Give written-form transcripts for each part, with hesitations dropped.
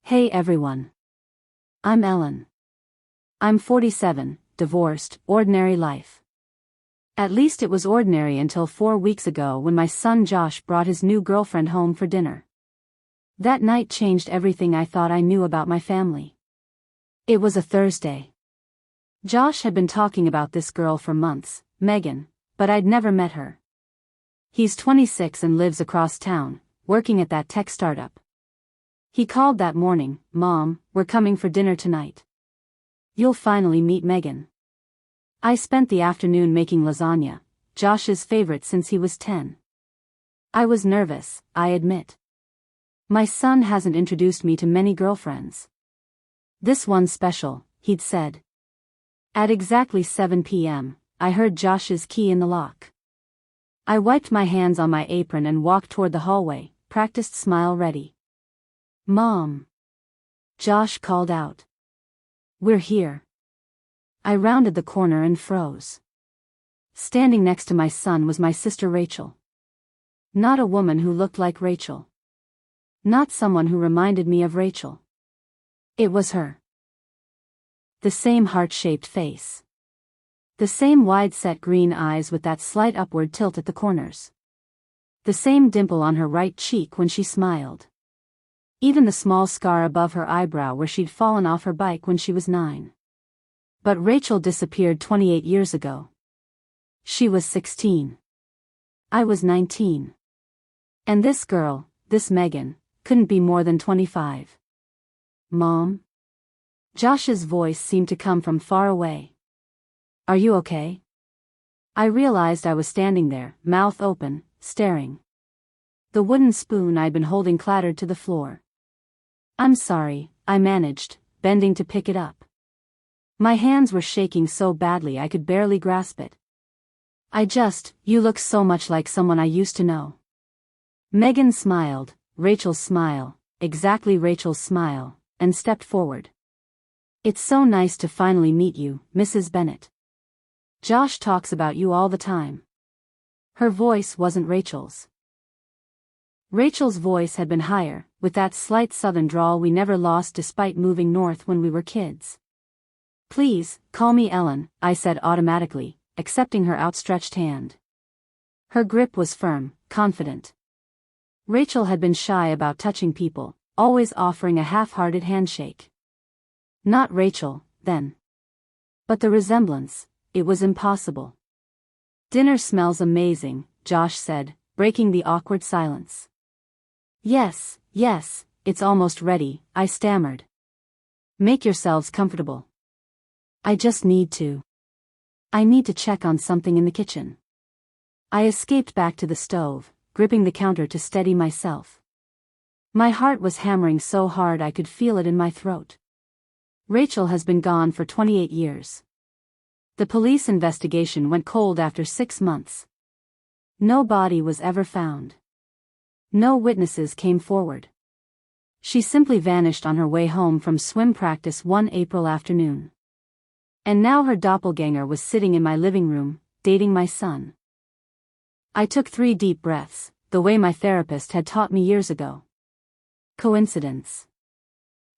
Hey everyone. I'm Ellen. I'm 47, divorced, ordinary life. At least it was ordinary until 4 weeks ago when my son Josh brought his new girlfriend home for dinner. That night changed everything I thought I knew about my family. It was a Thursday. Josh had been talking about this girl for months, Megan, but I'd never met her. He's 26 and lives across town, working at that tech startup. He called that morning, "Mom, we're coming for dinner tonight. You'll finally meet Megan." I spent the afternoon making lasagna, Josh's favorite since he was 10. I was nervous, I admit. My son hasn't introduced me to many girlfriends. This one's special, he'd said. At exactly 7 p.m., I heard Josh's key in the lock. I wiped my hands on my apron and walked toward the hallway, practiced smile ready. "Mom." Josh called out. "We're here." I rounded the corner and froze. Standing next to my son was my sister Rachel. Not a woman who looked like Rachel. Not someone who reminded me of Rachel. It was her. The same heart-shaped face. The same wide-set green eyes with that slight upward tilt at the corners. The same dimple on her right cheek when she smiled. Even the small scar above her eyebrow where she'd fallen off her bike when she was 9. But Rachel disappeared 28 years ago. She was 16. I was 19. And this girl, this Megan, couldn't be more than 25. "Mom?" Josh's voice seemed to come from far away. "Are you okay?" I realized I was standing there, mouth open, staring. The wooden spoon I'd been holding clattered to the floor. "I'm sorry," I managed, bending to pick it up. My hands were shaking so badly I could barely grasp it. You look so much like someone I used to know." Megan smiled, Rachel's smile, exactly Rachel's smile, and stepped forward. "It's so nice to finally meet you, Mrs. Bennett. Josh talks about you all the time." Her voice wasn't Rachel's. Rachel's voice had been higher, with that slight southern drawl we never lost despite moving north when we were kids. "Please, call me Ellen," I said automatically, accepting her outstretched hand. Her grip was firm, confident. Rachel had been shy about touching people, always offering a half-hearted handshake. Not Rachel, then. But the resemblance, it was impossible. "Dinner smells amazing," Josh said, breaking the awkward silence. Yes, it's almost ready," I stammered. "Make yourselves comfortable. I need to check on something in the kitchen." I escaped back to the stove, gripping the counter to steady myself. My heart was hammering so hard I could feel it in my throat. Rachel has been gone for 28 years. The police investigation went cold after 6 months. No body was ever found. No witnesses came forward. She simply vanished on her way home from swim practice one April afternoon. And now her doppelganger was sitting in my living room, dating my son. I took 3 deep breaths, the way my therapist had taught me years ago. Coincidence.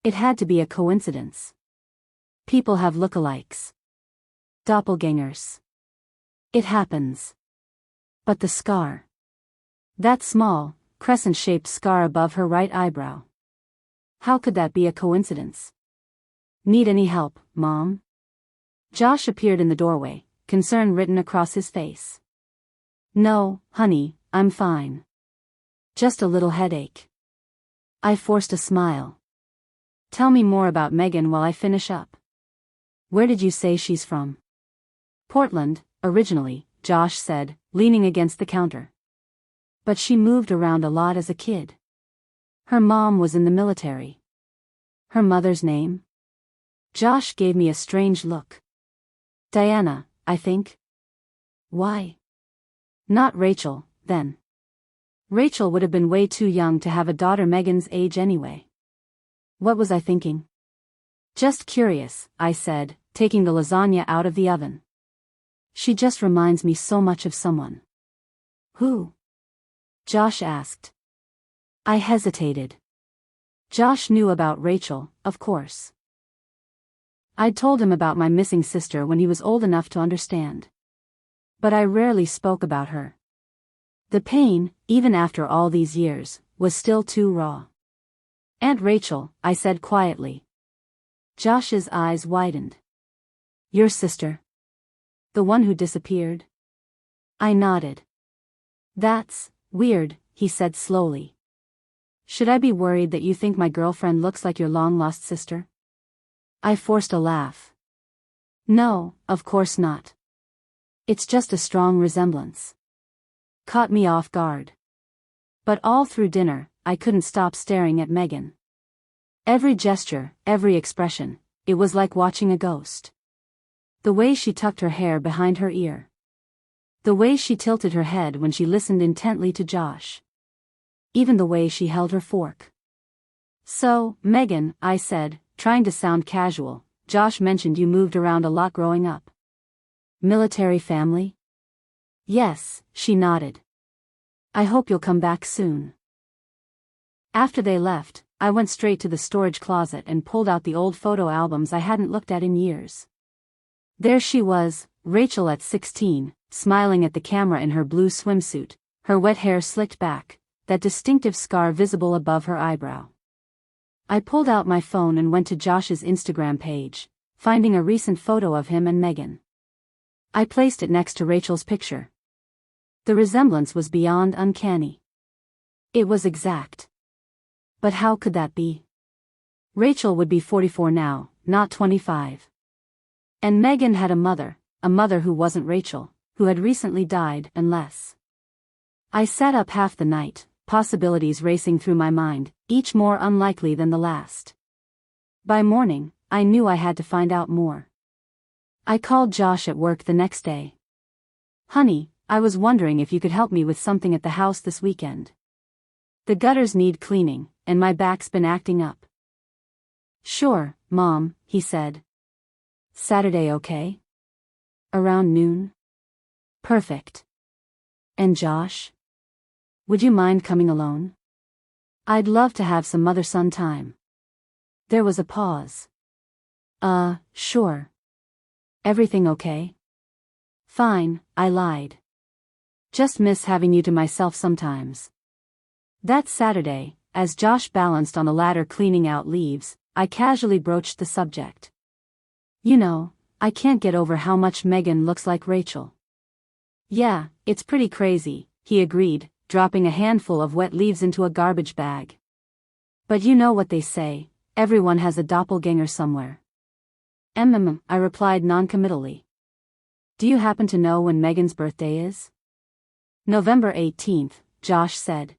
It had to be a coincidence. People have lookalikes. Doppelgangers. It happens. But the scar. That small, crescent-shaped scar above her right eyebrow. How could that be a coincidence? "Need any help, Mom?" Josh appeared in the doorway, concern written across his face. "No, honey, I'm fine. Just a little headache." I forced a smile. "Tell me more about Megan while I finish up. Where did you say she's from?" "Portland, originally," Josh said, leaning against the counter. "But she moved around a lot as a kid. Her mom was in the military." "Her mother's name?" Josh gave me a strange look. "Diana, I think." "Why?" "Not Rachel, then." Rachel would have been way too young to have a daughter Megan's age anyway. What was I thinking? "Just curious," I said, taking the lasagna out of the oven. "She just reminds me so much of someone." "Who?" Josh asked. I hesitated. Josh knew about Rachel, of course. I'd told him about my missing sister when he was old enough to understand. But I rarely spoke about her. The pain, even after all these years, was still too raw. "Aunt Rachel," I said quietly. Josh's eyes widened. "Your sister? The one who disappeared?" I nodded. "That's weird," he said slowly. "Should I be worried that you think my girlfriend looks like your long-lost sister?" I forced a laugh. "No, of course not. It's just a strong resemblance." Caught me off guard. But all through dinner, I couldn't stop staring at Megan. Every gesture, every expression, it was like watching a ghost. The way she tucked her hair behind her ear. The way she tilted her head when she listened intently to Josh. Even the way she held her fork. "So, Megan," I said, trying to sound casual, "Josh mentioned you moved around a lot growing up. Military family?" "Yes," she nodded. "I hope you'll come back soon." After they left, I went straight to the storage closet and pulled out the old photo albums I hadn't looked at in years. There she was, Rachel at 16, smiling at the camera in her blue swimsuit, her wet hair slicked back, that distinctive scar visible above her eyebrow. I pulled out my phone and went to Josh's Instagram page, finding a recent photo of him and Megan. I placed it next to Rachel's picture. The resemblance was beyond uncanny. It was exact. But how could that be? Rachel would be 44 now, not 25. And Megan had a mother who wasn't Rachel, who had recently died, unless. I sat up half the night, possibilities racing through my mind, each more unlikely than the last. By morning, I knew I had to find out more. I called Josh at work the next day. "Honey, I was wondering if you could help me with something at the house this weekend. The gutters need cleaning, and my back's been acting up." "Sure, Mom," he said. "Saturday okay? Around noon?" "Perfect. And Josh? Would you mind coming alone? I'd love to have some mother-son time." There was a pause. Sure. Everything okay?" "Fine," I lied. "Just miss having you to myself sometimes." That Saturday, as Josh balanced on a ladder cleaning out leaves, I casually broached the subject. "You know, I can't get over how much Megan looks like Rachel." "Yeah, it's pretty crazy," he agreed, dropping a handful of wet leaves into a garbage bag. "But you know what they say, everyone has a doppelganger somewhere." I replied noncommittally. "Do you happen to know when Megan's birthday is?" "November 18th, Josh said.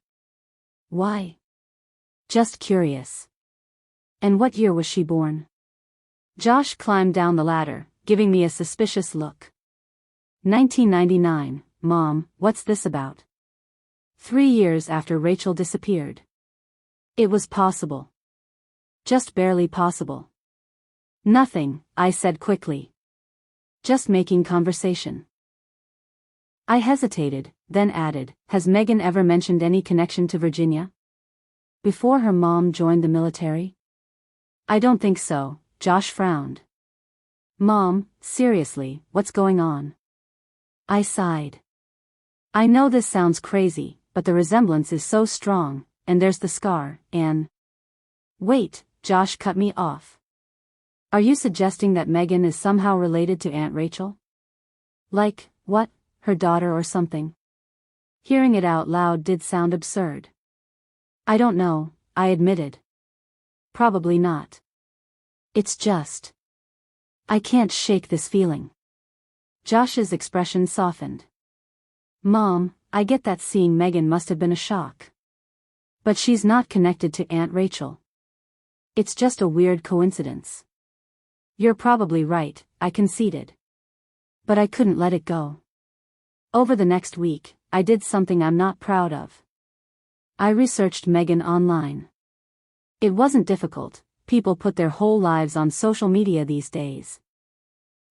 "Why?" "Just curious." "And what year was she born?" Josh climbed down the ladder, giving me a suspicious look. 1999, Mom, what's this about?" 3 years after Rachel disappeared. It was possible. Just barely possible. "Nothing," I said quickly. "Just making conversation." I hesitated, then added, "Has Megan ever mentioned any connection to Virginia? Before her mom joined the military?" "I don't think so," Josh frowned. "Mom, seriously, what's going on?" I sighed. "I know this sounds crazy, but the resemblance is so strong, and there's the scar, and..." "Wait," Josh cut me off. "Are you suggesting that Megan is somehow related to Aunt Rachel? Like, what, her daughter or something?" Hearing it out loud did sound absurd. "I don't know," I admitted. "Probably not. It's just... I can't shake this feeling." Josh's expression softened. "Mom, I get that seeing Megan must have been a shock. But she's not connected to Aunt Rachel. It's just a weird coincidence." "You're probably right," I conceded. But I couldn't let it go. Over the next week, I did something I'm not proud of. I researched Megan online. It wasn't difficult, people put their whole lives on social media these days.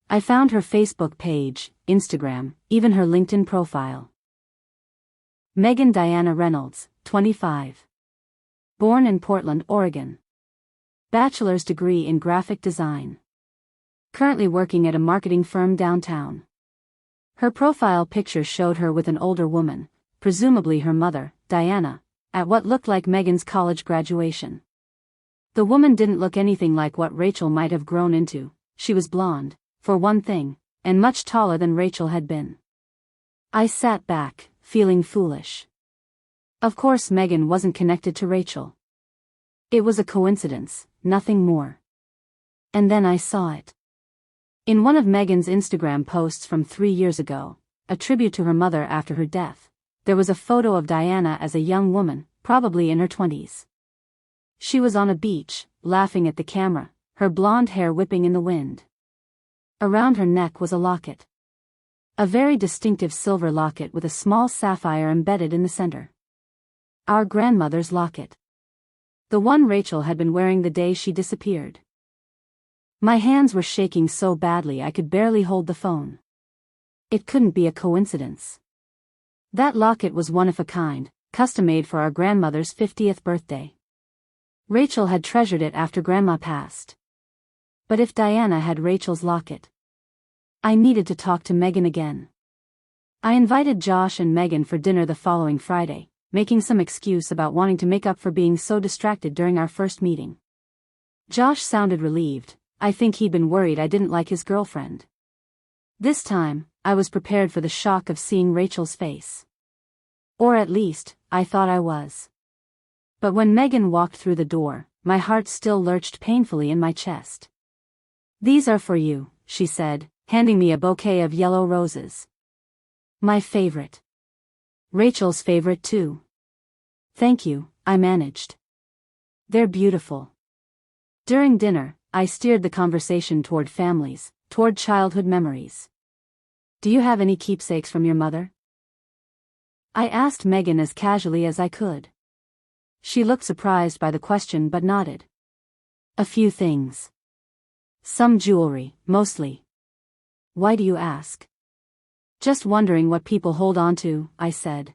I found her Facebook page, Instagram, even her LinkedIn profile. Megan Diana Reynolds, 25. Born in Portland, Oregon. Bachelor's degree in graphic design. Currently working at a marketing firm downtown. Her profile picture showed her with an older woman, presumably her mother, Diana, at what looked like Megan's college graduation. The woman didn't look anything like what Rachel might have grown into. She was blonde, for one thing, and much taller than Rachel had been. I sat back, feeling foolish. Of course Megan wasn't connected to Rachel. It was a coincidence, nothing more. And then I saw it. In one of Megan's Instagram posts from 3 years ago, a tribute to her mother after her death, there was a photo of Diana as a young woman, probably in her 20s. She was on a beach, laughing at the camera, her blonde hair whipping in the wind. Around her neck was a locket. A very distinctive silver locket with a small sapphire embedded in the center. Our grandmother's locket. The one Rachel had been wearing the day she disappeared. My hands were shaking so badly I could barely hold the phone. It couldn't be a coincidence. That locket was one of a kind, custom-made for our grandmother's 50th birthday. Rachel had treasured it after Grandma passed. But if Diana had Rachel's locket, I needed to talk to Megan again. I invited Josh and Megan for dinner the following Friday, making some excuse about wanting to make up for being so distracted during our first meeting. Josh sounded relieved. I think he'd been worried I didn't like his girlfriend. This time, I was prepared for the shock of seeing Rachel's face. Or at least, I thought I was. But when Megan walked through the door, my heart still lurched painfully in my chest. "These are for you," she said, handing me a bouquet of yellow roses. My favorite. Rachel's favorite too. "Thank you," I managed. "They're beautiful." During dinner, I steered the conversation toward families, toward childhood memories. "Do you have any keepsakes from your mother?" I asked Megan as casually as I could. She looked surprised by the question but nodded. "A few things. Some jewelry, mostly." "Why do you ask?" "Just wondering what people hold on to," I said.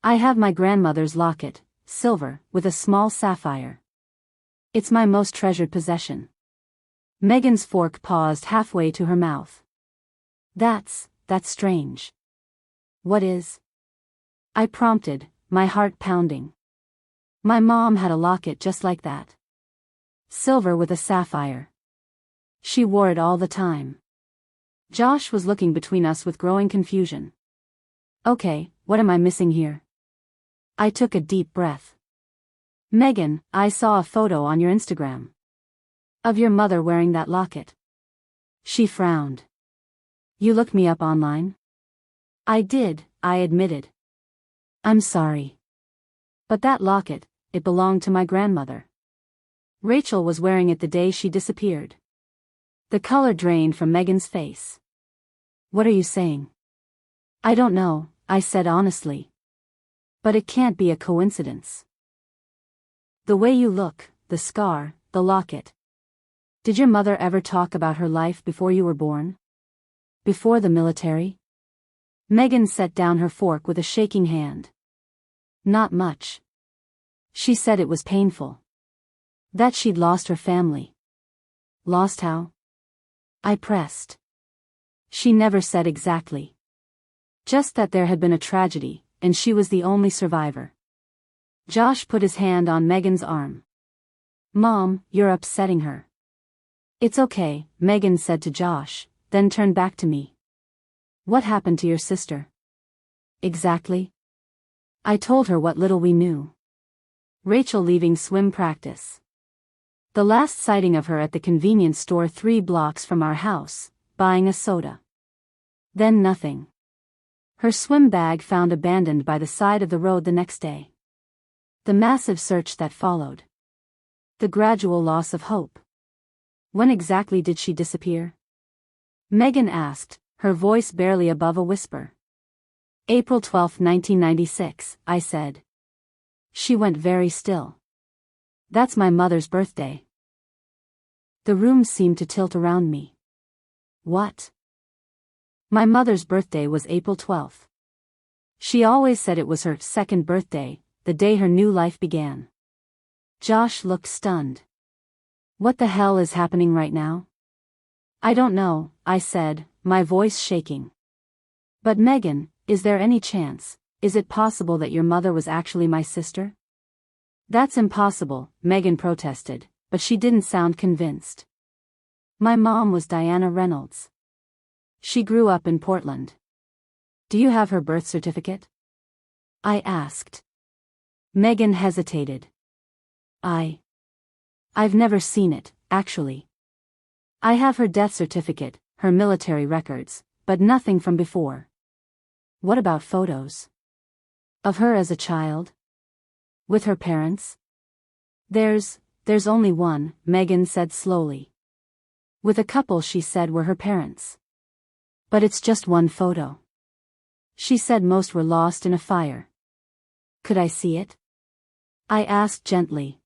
"I have my grandmother's locket, silver, with a small sapphire. It's my most treasured possession." Megan's fork paused halfway to her mouth. That's strange." "What is?" I prompted, my heart pounding. "My mom had a locket just like that. Silver with a sapphire. She wore it all the time." Josh was looking between us with growing confusion. "Okay, what am I missing here?" I took a deep breath. "Megan, I saw a photo on your Instagram. Of your mother wearing that locket." She frowned. "You looked me up online?" "I did," I admitted. "I'm sorry. But that locket, it belonged to my grandmother. Rachel was wearing it the day she disappeared." The color drained from Megan's face. "What are you saying?" "I don't know," I said honestly. "But it can't be a coincidence. The way you look, the scar, the locket. Did your mother ever talk about her life before you were born? Before the military?" Megan set down her fork with a shaking hand. "Not much. She said it was painful. That she'd lost her family." "Lost how?" I pressed. "She never said exactly. Just that there had been a tragedy, and she was the only survivor." Josh put his hand on Megan's arm. "Mom, you're upsetting her." "It's okay," Megan said to Josh, then turned back to me. "What happened to your sister?" "Exactly?" I told her what little we knew. Rachel leaving swim practice. The last sighting of her at the convenience store 3 blocks from our house, buying a soda. Then nothing. Her swim bag found abandoned by the side of the road the next day. The massive search that followed. The gradual loss of hope. When exactly did she disappear? Megan asked, her voice barely above a whisper. April 12, 1996, I said. She went very still. That's my mother's birthday. The room seemed to tilt around me. What? My mother's birthday was April 12th. She always said it was her second birthday, the day her new life began. Josh looked stunned. What the hell is happening right now? I don't know, I said, my voice shaking. But Megan, is there any chance, is it possible that your mother was actually my sister? That's impossible, Megan protested, but she didn't sound convinced. My mom was Diana Reynolds. She grew up in Portland. Do you have her birth certificate? I asked. Megan hesitated. I've never seen it, actually. I have her death certificate, her military records, but nothing from before. What about photos? Of her as a child? With her parents? There's only one, Megan said slowly. With a couple she said were her parents. But it's just one photo. She said most were lost in a fire. Could I see it? I asked gently.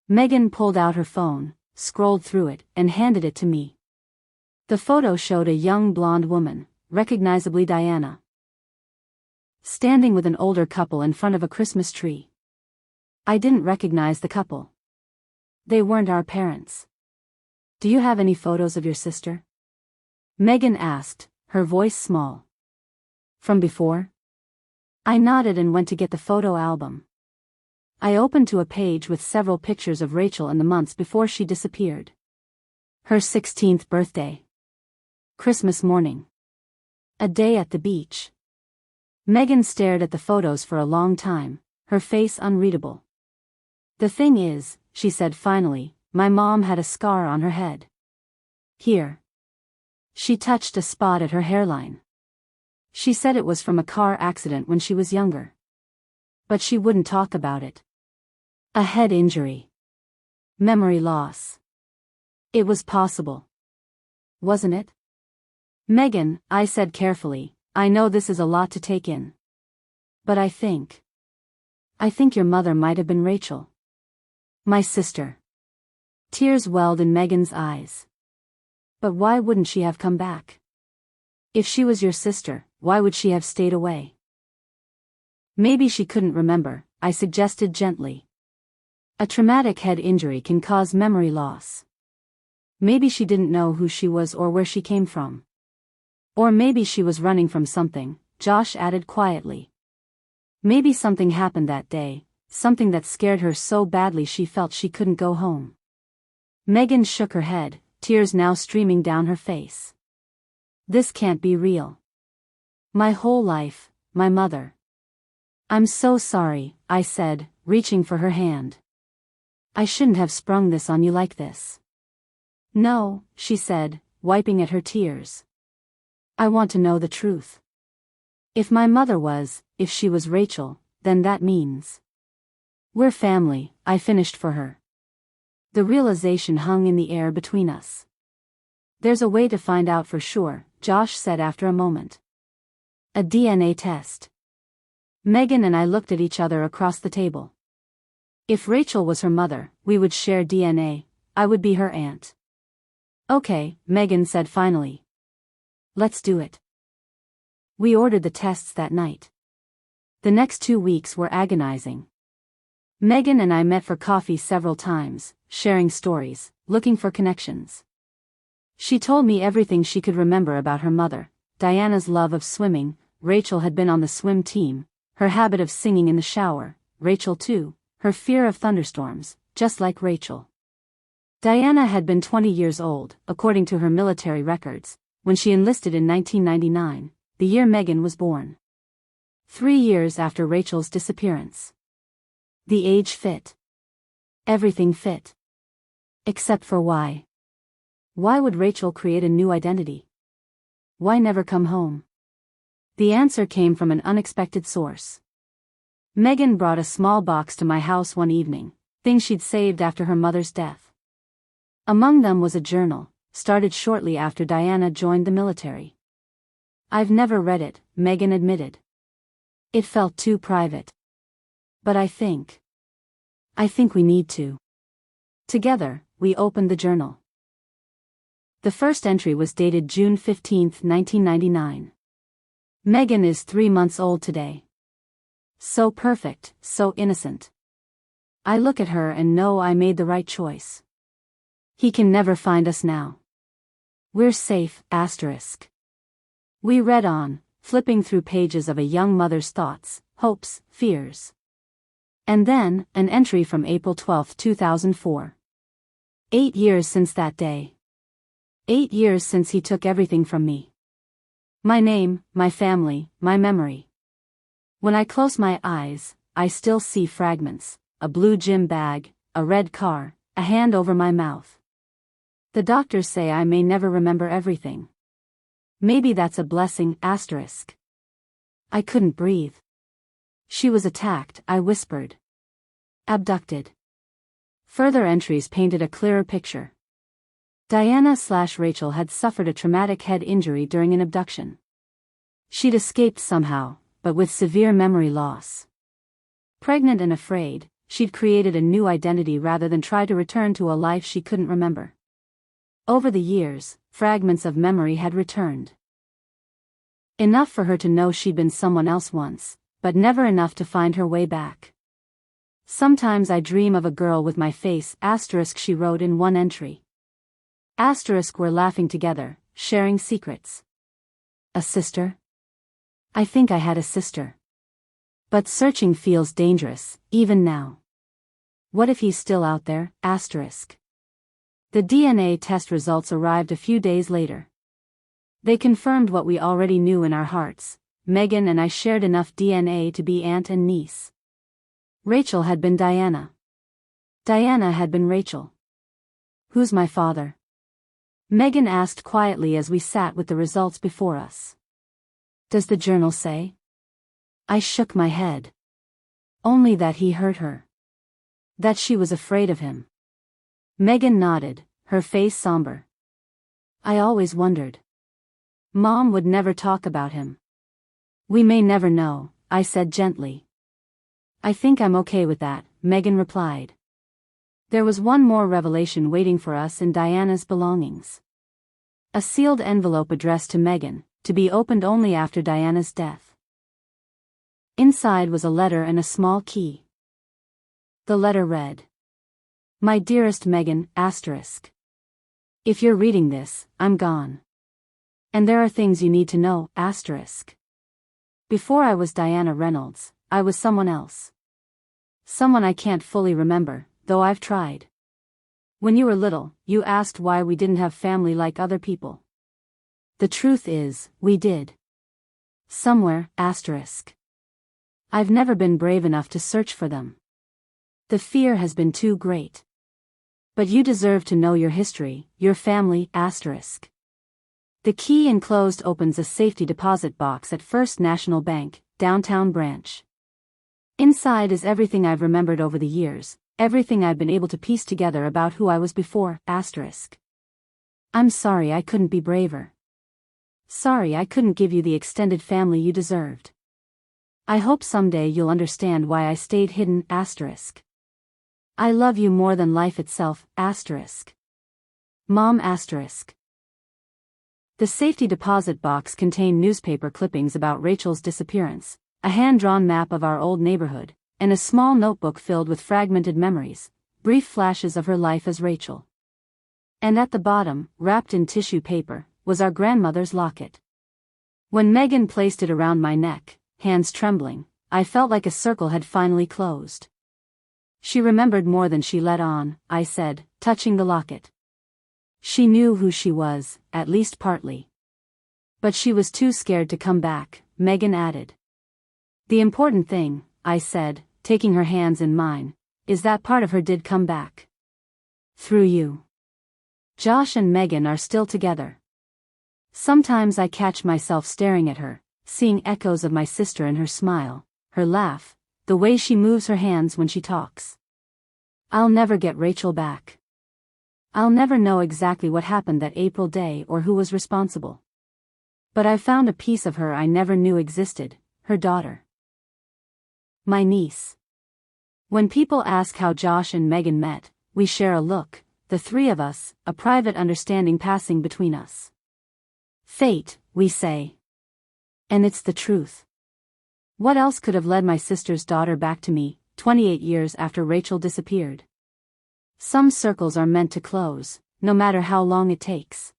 Megan pulled out her phone, scrolled through it, and handed it to me. The photo showed a young blonde woman, recognizably Diana, standing with an older couple in front of a Christmas tree. I didn't recognize the couple. They weren't our parents. Do you have any photos of your sister? Megan asked, her voice small. From before? I nodded and went to get the photo album. I opened to a page with several pictures of Rachel in the months before she disappeared. Her 16th birthday. Christmas morning. A day at the beach. Megan stared at the photos for a long time, her face unreadable. The thing is, she said finally, my mom had a scar on her head. Here. She touched a spot at her hairline. She said it was from a car accident when she was younger. But she wouldn't talk about it. A head injury. Memory loss. It was possible. Wasn't it? Megan, I said carefully, I know this is a lot to take in. But I think your mother might have been Rachel. My sister. Tears welled in Megan's eyes. But why wouldn't she have come back? If she was your sister, why would she have stayed away? Maybe she couldn't remember, I suggested gently. A traumatic head injury can cause memory loss. Maybe she didn't know who she was or where she came from. Or maybe she was running from something, Josh added quietly. Maybe something happened that day, something that scared her so badly she felt she couldn't go home. Megan shook her head, tears now streaming down her face. This can't be real. My whole life, my mother. I'm so sorry, I said, reaching for her hand. I shouldn't have sprung this on you like this. No, she said, wiping at her tears. I want to know the truth. If she was Rachel, then that means we're family, I finished for her. The realization hung in the air between us. There's a way to find out for sure, Josh said after a moment. A DNA test. Megan and I looked at each other across the table. If Rachel was her mother, we would share DNA, I would be her aunt. Okay, Megan said finally. Let's do it. We ordered the tests that night. The next 2 weeks were agonizing. Megan and I met for coffee several times, sharing stories, looking for connections. She told me everything she could remember about her mother, Diana's love of swimming, Rachel had been on the swim team, her habit of singing in the shower, Rachel too, her fear of thunderstorms, just like Rachel. Diana had been 20 years old, according to her military records, when she enlisted in 1999, the year Megan was born. 3 years after Rachel's disappearance. The age fit. Everything fit. Except for why. Why would Rachel create a new identity? Why never come home? The answer came from an unexpected source. Megan brought a small box to my house one evening, things she'd saved after her mother's death. Among them was a journal, started shortly after Diana joined the military. I've never read it, Megan admitted. It felt too private. But I think we need to. Together, we opened the journal. The first entry was dated June 15, 1999. Megan is 3 months old today. So perfect, so innocent. I look at her and know I made the right choice. He can never find us now. We're safe, asterisk. We read on, flipping through pages of a young mother's thoughts, hopes, fears. And then, an entry from April 12, 2004. 8 years since that day. 8 years since he took everything from me. My name, my family, my memory. When I close my eyes, I still see fragments, a blue gym bag, a red car, a hand over my mouth. The doctors say I may never remember everything. Maybe that's a blessing, asterisk. I couldn't breathe. She was attacked, I whispered. Abducted. Further entries painted a clearer picture. Diana/Rachel had suffered a traumatic head injury during an abduction. She'd escaped somehow, but with severe memory loss. Pregnant and afraid, she'd created a new identity rather than try to return to a life she couldn't remember. Over the years, fragments of memory had returned. Enough for her to know she'd been someone else once, but never enough to find her way back. Sometimes I dream of a girl with my face, asterisk, she wrote in one entry. Asterisk, we're laughing together, sharing secrets. A sister? I think I had a sister. But searching feels dangerous, even now. What if he's still out there, asterisk. The DNA test results arrived a few days later. They confirmed what we already knew in our hearts. Megan and I shared enough DNA to be aunt and niece. Rachel had been Diana. Diana had been Rachel. Who's my father? Megan asked quietly as we sat with the results before us. Does the journal say? I shook my head. Only that he hurt her. That she was afraid of him. Megan nodded, her face somber. I always wondered. Mom would never talk about him. We may never know, I said gently. I think I'm okay with that, Megan replied. There was one more revelation waiting for us in Diana's belongings. A sealed envelope addressed to Megan, to be opened only after Diana's death. Inside was a letter and a small key. The letter read. My dearest Megan, asterisk. If you're reading this, I'm gone. And there are things you need to know, asterisk. Before I was Diana Reynolds, I was someone else. Someone I can't fully remember, though I've tried. When you were little, you asked why we didn't have family like other people. The truth is, we did. Somewhere, asterisk. I've never been brave enough to search for them. The fear has been too great. But you deserve to know your history, your family, asterisk. The key enclosed opens a safety deposit box at First National Bank, downtown branch. Inside is everything I've remembered over the years, everything I've been able to piece together about who I was before, asterisk. I'm sorry I couldn't be braver. Sorry I couldn't give you the extended family you deserved. I hope someday you'll understand why I stayed hidden, asterisk. I love you more than life itself, asterisk. Mom, asterisk. The safety deposit box contained newspaper clippings about Rachel's disappearance, a hand-drawn map of our old neighborhood, and a small notebook filled with fragmented memories, brief flashes of her life as Rachel. And at the bottom, wrapped in tissue paper, was our grandmother's locket. When Megan placed it around my neck, hands trembling, I felt like a circle had finally closed. She remembered more than she let on, I said, touching the locket. She knew who she was, at least partly. But she was too scared to come back, Megan added. The important thing, I said, taking her hands in mine, is that part of her did come back. Through you. Josh and Megan are still together. Sometimes I catch myself staring at her, seeing echoes of my sister in her smile, her laugh, the way she moves her hands when she talks. I'll never get Rachel back. I'll never know exactly what happened that April day or who was responsible. But I've found a piece of her I never knew existed, her daughter. My niece. When people ask how Josh and Megan met, we share a look, the three of us, a private understanding passing between us. Fate, we say. And it's the truth. What else could have led my sister's daughter back to me, 28 years after Rachel disappeared. Some circles are meant to close, no matter how long it takes.